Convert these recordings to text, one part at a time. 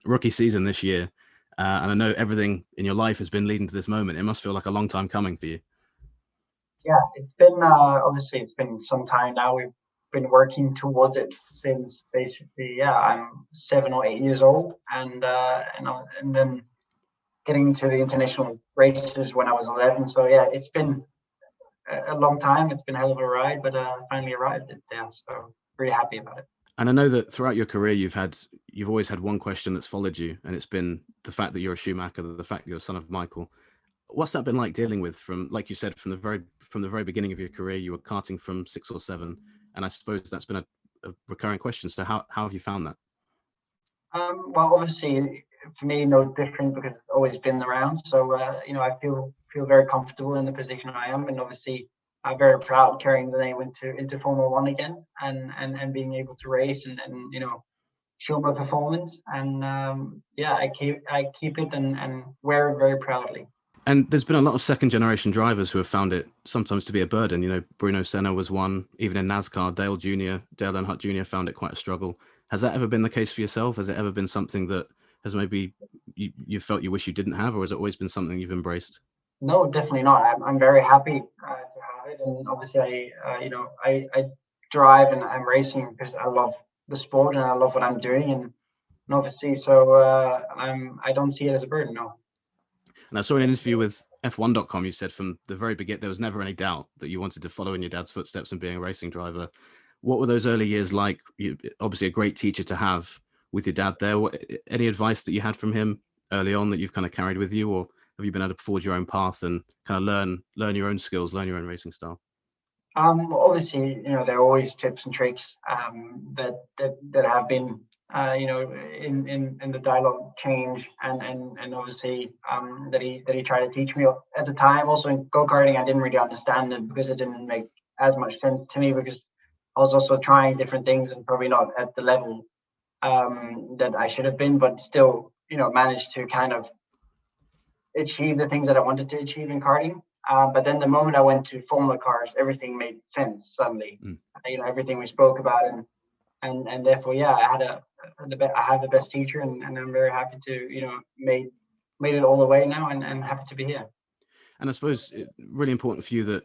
rookie season this year, and I know everything in your life has been leading to this moment. It must feel like a long time coming for you. Yeah, it's been obviously it's been some time now. We've been working towards it since basically, yeah, I'm 7 or 8 years old, and then getting to the international races when I was 11. So yeah, it's been a long time. It's been a hell of a ride, but finally arrived at there. So really happy about it. And I know that throughout your career, you've always had one question that's followed you, and it's been the fact that you're a Schumacher, the fact that you're a son of Michael. What's that been like dealing with from, like you said, from the very beginning of your career, you were karting from 6 or 7, and I suppose that's been a recurring question. So how have you found that? Well, obviously for me, no different because it's always been around. So I feel very comfortable in the position I am, and obviously I'm very proud carrying the name into Formula One again, and being able to race and show my performance. And yeah, I keep it and wear it very proudly. And there's been a lot of second generation drivers who have found it sometimes to be a burden. Bruno Senna was one. Even in NASCAR, Dale Earnhardt Jr. found it quite a struggle. Has that ever been the case for yourself? Has it ever been something that has maybe you felt you wish you didn't have, or has it always been something you've embraced? No, definitely not. I'm very happy to have it, and obviously I drive and I'm racing because I love the sport and I love what I'm doing, and obviously so I don't see it as a burden. No. And I saw in an interview with F1.com, you said from the very beginning, there was never any doubt that you wanted to follow in your dad's footsteps and being a racing driver. What were those early years like? Obviously a great teacher to have with your dad there. Any advice that you had from him early on that you've kind of carried with you, or have you been able to forge your own path and kind of learn your own skills, learn your own racing style? Obviously, there are always tips and tricks that have been, in the dialogue change, and obviously that he tried to teach me at the time. Also in go karting, I didn't really understand it because it didn't make as much sense to me because I was also trying different things and probably not at the level that I should have been, but still, managed to kind of achieve the things that I wanted to achieve in karting. But then the moment I went to Formula cars, everything made sense suddenly. Mm. Everything we spoke about, and therefore, yeah, I have the best teacher, and I'm very happy to made it all the way now, and happy to be here. And I suppose really important for you that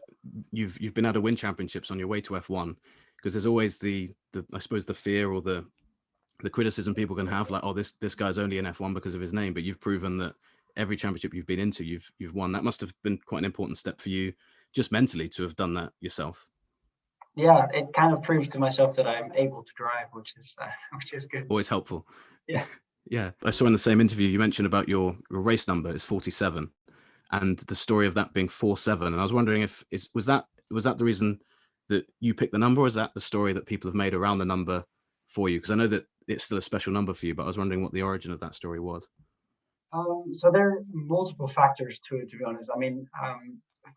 you've been able to win championships on your way to F1, because there's always the I suppose the fear or the criticism people can have, like, oh, this guy's only in F1 because of his name. But you've proven that every championship you've been into, you've won. That must have been quite an important step for you, just mentally, to have done that yourself. Yeah, it kind of proves to myself that I'm able to drive, which is good. Always helpful. Yeah. Yeah, I saw in the same interview you mentioned about your race number is 47, and the story of that being 47. And I was wondering if was that the reason that you picked the number, or is that the story that people have made around the number for you? Because I know that it's still a special number for you, but I was wondering what the origin of that story was. So there are multiple factors to it, to be honest. I mean,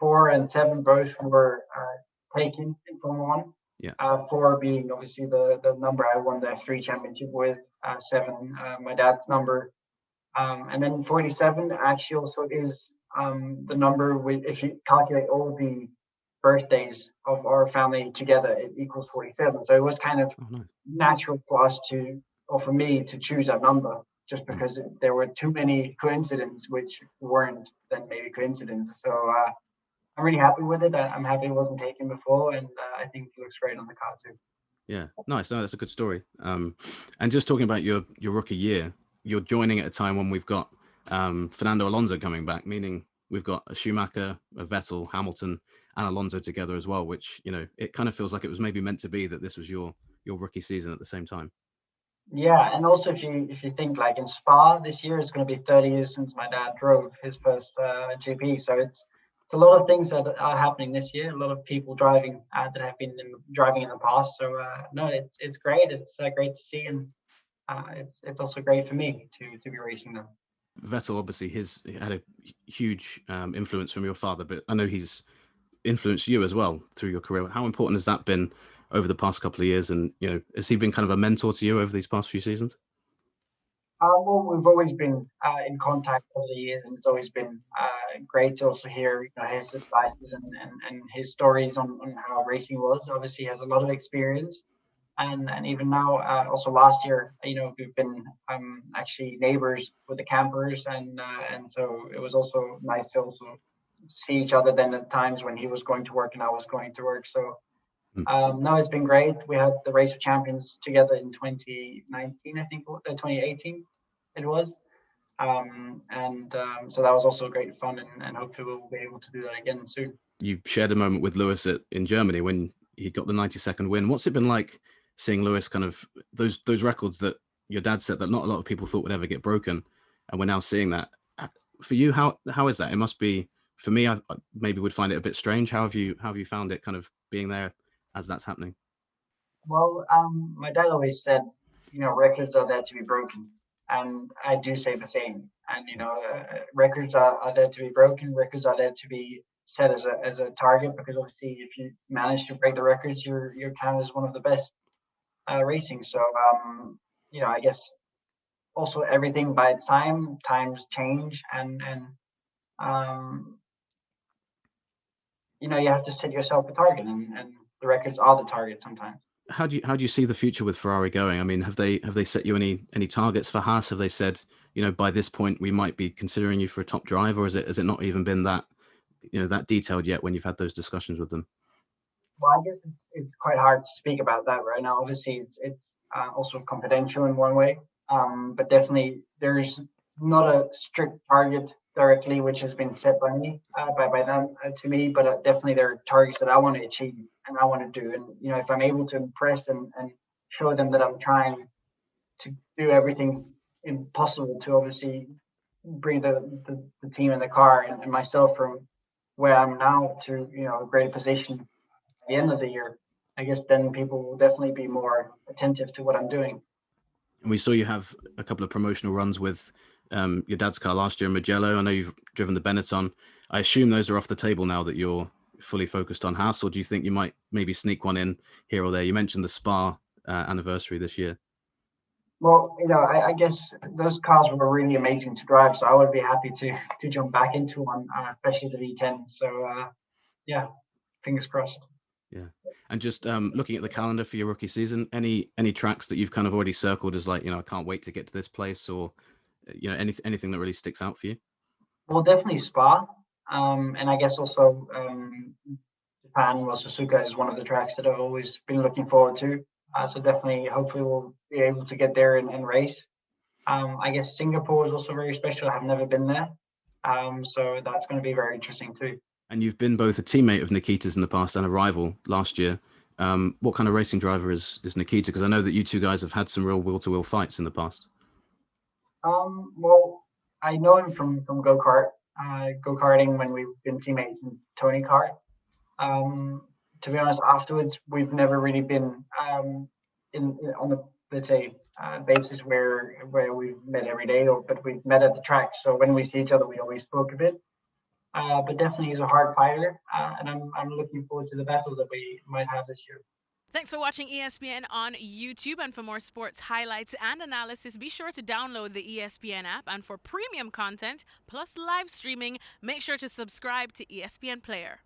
4 and 7 both were taken in Formula One. Yeah. 4 being obviously the number I won the F3 championship with. 7, my dad's number. And then 47 actually also is the number if you calculate all the birthdays of our family together, it equals 47. So it was kind of natural for us or for me to choose that number, just because there were too many coincidences which weren't then maybe coincidences. So I'm really happy with it. I'm happy it wasn't taken before, and I think it looks great on the car too. Yeah, nice. No, that's a good story. And just talking about your rookie year, you're joining at a time when we've got Fernando Alonso coming back, meaning we've got a Schumacher, a Vettel, Hamilton, and Alonso together as well. Which it kind of feels like it was maybe meant to be that this was your rookie season at the same time. Yeah, and also if you think like in Spa this year, it's going to be 30 years since my dad drove his first GP. So it's a lot of things that are happening this year. A lot of people driving that have been driving in the past. So no, it's great. It's great to see, and it's also great for me to be racing them. Vettel obviously he had a huge influence from your father, but I know he's influenced you as well through your career. How important has that been over the past couple of years? And has he been kind of a mentor to you over these past few seasons? Well, we've always been in contact over the years, and it's always been great to also hear his advices and his stories on how racing was. Obviously, he has a lot of experience, And even now, also last year, we've been actually neighbors with the campers, and so it was also nice to also see each other then at times when he was going to work and I was going to work. So Mm. no, it's been great. We had the Race of Champions together in 2019, I think, 2018 it was. So that was also great fun, and hopefully we'll be able to do that again soon. You shared a moment with Lewis in Germany when he got the 90-second win. What's it been like seeing Lewis kind of those records that your dad set that not a lot of people thought would ever get broken, and we're now seeing that? For you, how is that? It must be, for me, I maybe would find it a bit strange. How have you found it kind of being there as that's happening? Well, my dad always said, records are there to be broken, and I do say the same. And records are there to be broken. Records are there to be set as a target, because obviously, if you manage to break the records, you're counted as one of the best racing. So, I guess also everything by its time. Times change, and um, you have to set yourself a target, and the records are the target sometimes. How do you see the future with Ferrari going? I mean, have they set you any targets for Haas? Have they said, by this point we might be considering you for a top drive, or has it not even been that that detailed yet when you've had those discussions with them? Well, I guess it's quite hard to speak about that right now. Obviously, it's also confidential in one way, but definitely there's not a strict target directly which has been set by me by them to me, but definitely there are targets that I want to achieve and I want to do. And if I'm able to impress and show them that I'm trying to do everything impossible to obviously bring the team and the car and myself from where I'm now to a great position the end of the year, I guess then people will definitely be more attentive to what I'm doing. And we saw you have a couple of promotional runs with your dad's car last year in Mugello. I know you've driven the Benetton. I assume those are off the table now that you're fully focused on Haas, or do you think you might maybe sneak one in here or there? You mentioned the Spa anniversary this year. Well, I guess those cars were really amazing to drive, so I would be happy to jump back into one, especially the V10. So yeah, fingers crossed. Yeah. And just looking at the calendar for your rookie season, any tracks that you've kind of already circled as like, I can't wait to get to this place, or anything that really sticks out for you? Well, definitely Spa, and I guess also Japan. Well, Suzuka is one of the tracks that I've always been looking forward to. So definitely, hopefully, we'll be able to get there and race. I guess Singapore is also very special. I've never been there, so that's going to be very interesting too. And you've been both a teammate of Nikita's in the past and a rival last year. What kind of racing driver is Nikita? Because I know that you two guys have had some real wheel-to-wheel fights in the past. Well, I know him from go karting when we've been teammates in Tony Kart. To be honest, afterwards we've never really been on the, let's say, basis where we've met every day, but we've met at the track. So when we see each other, we always spoke a bit. But definitely he's a hard fighter, and I'm looking forward to the battles that we might have this year. Thanks for watching ESPN on YouTube, and for more sports highlights and analysis, be sure to download the ESPN app, and for premium content plus live streaming, make sure to subscribe to ESPN Player.